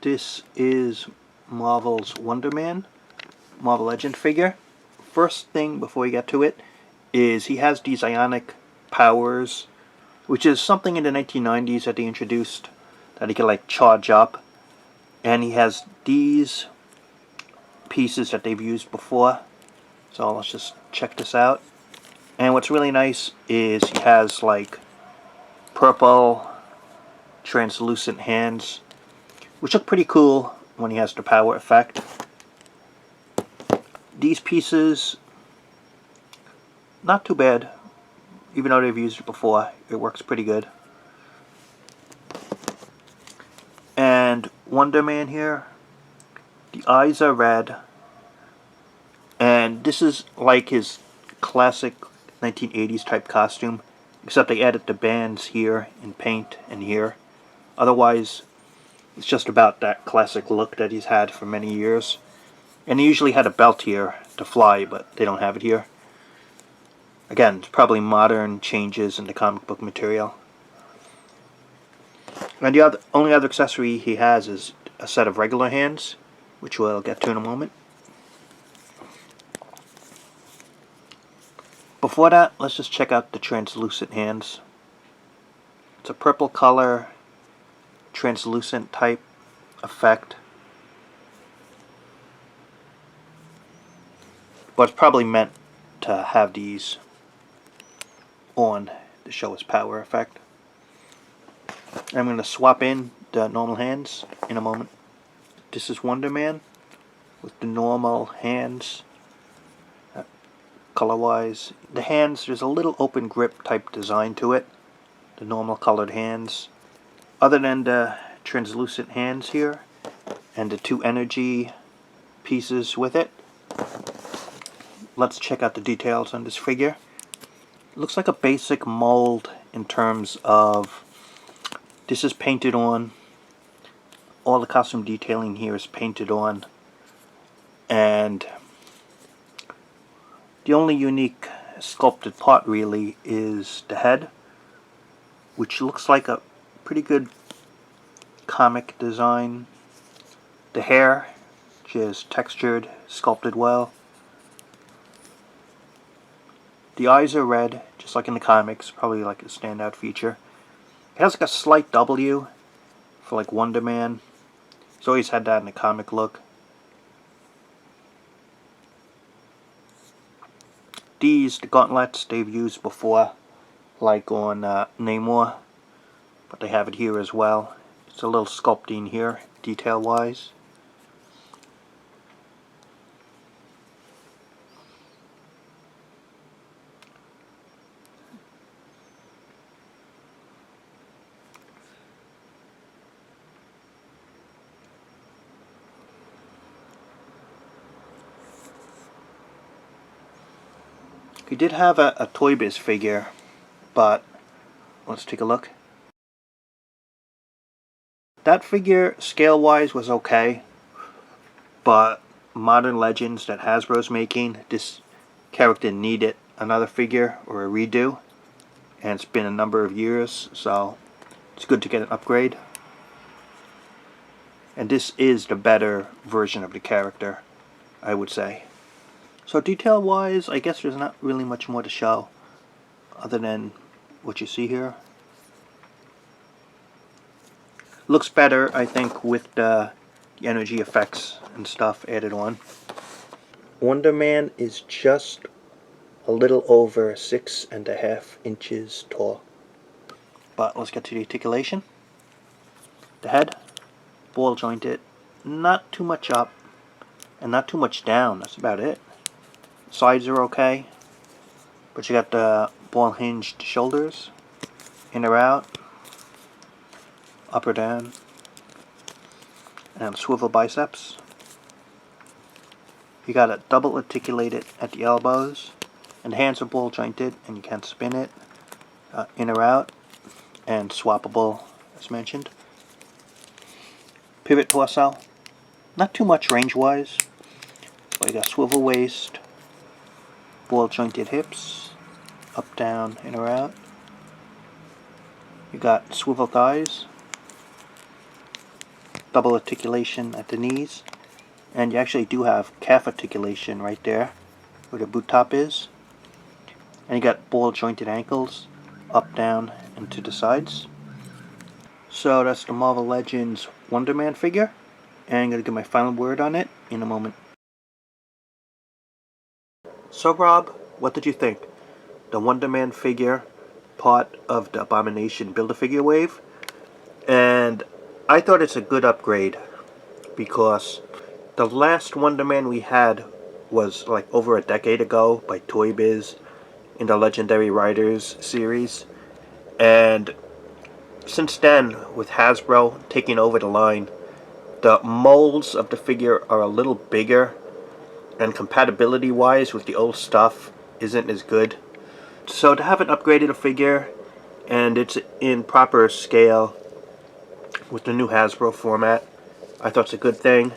This is Marvel's Wonder Man, Marvel Legend figure. First thing before we get to it is he has these Ionic Powers, which is something in the 1990s that they introduced that he can like charge up. And he has these pieces that they've used before. So let's just check this out. And what's really nice is he has like purple translucent hands, which look pretty cool when he has the power effect. These pieces, not too bad, even though they've used it before. It works pretty good. And Wonder Man here, the eyes are red, and this is like his classic 1980s type costume, except they added the bands here in paint and here. Otherwise, it's just about that classic look that he's had for many years. And he usually had a belt here to fly, but they don't have it here. Again, it's probably modern changes in the comic book material. And the only other accessory he has is a set of regular hands, which we'll get to in a moment. Before that, let's just check out the translucent hands. It's a purple color, translucent type effect. But it's probably meant to have these on to show his power effect. I'm going to swap in the normal hands in a moment. This is Wonder Man with the normal hands. Color wise, the hands, there's a little open grip type design to it, the normal colored hands. Other than the translucent hands here and the two energy pieces with it, let's check out the details on this figure. It looks like a basic mold in terms of this is painted on. All the costume detailing here is painted on, and the only unique sculpted part really is the head, which looks like a pretty good comic design. The hair, which is textured, sculpted well. The eyes are red, just like in the comics, probably like a standout feature. It has like a slight W for like Wonder Man. He's always had that in the comic look. These, the gauntlets, they've used before, like on Namor, but they have it here as well. It's a little sculpting here, detail-wise. He did have a Toy Biz figure, but let's take a look. That figure, scale-wise, was okay, but Modern Legends that Hasbro's making, this character needed another figure or a redo, and it's been a number of years, so it's good to get an upgrade. And this is the better version of the character, I would say. So detail-wise, I guess there's not really much more to show other than what you see here. Looks better, I think, with the energy effects and stuff added on. Wonder Man is just a little over 6.5 inches tall. But let's get to the articulation. The head, ball jointed, not too much up and not too much down. That's about it. Sides are okay, but you got the ball hinged shoulders, in or out, up or down, and swivel biceps. You got it double articulated at the elbows, and the hands are ball jointed, and you can spin it in or out, and swappable as mentioned. Pivot torso, not too much range wise, but you got swivel waist, ball jointed hips, up, down, in or out. You got swivel thighs, double articulation at the knees, and you actually do have calf articulation right there where the boot top is, and you got ball jointed ankles up, down, and to the sides. So that's the Marvel Legends Wonder Man figure, and I'm going to give my final word on it in a moment. So Rob, what did you think? The Wonder Man figure, part of the Abomination Build-A-Figure wave, and I thought it's a good upgrade because the last Wonder Man we had was like over a decade ago by Toy Biz in the Legendary Riders series, and since then, with Hasbro taking over the line, the molds of the figure are a little bigger, and compatibility wise with the old stuff isn't as good. So to have an upgraded figure and it's in proper scale with the new Hasbro format, I thought it's a good thing.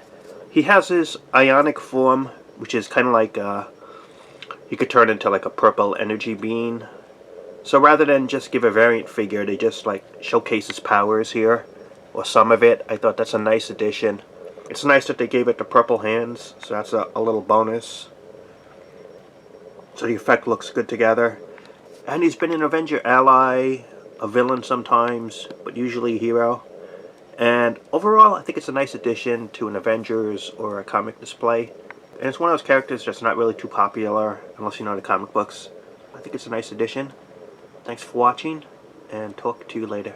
He has his Ionic form, which is kind of like he could turn into like a purple energy beam. So rather than just give a variant figure, they just like showcase his powers here, or some of it. I thought that's a nice addition. It's nice that they gave it the purple hands, so that's a little bonus. So the effect looks good together. And he's been an Avenger ally, a villain sometimes, but usually a hero. And overall, I think it's a nice addition to an Avengers or a comic display. And it's one of those characters that's not really too popular unless you know the comic books. I think it's a nice addition. Thanks for watching, and talk to you later.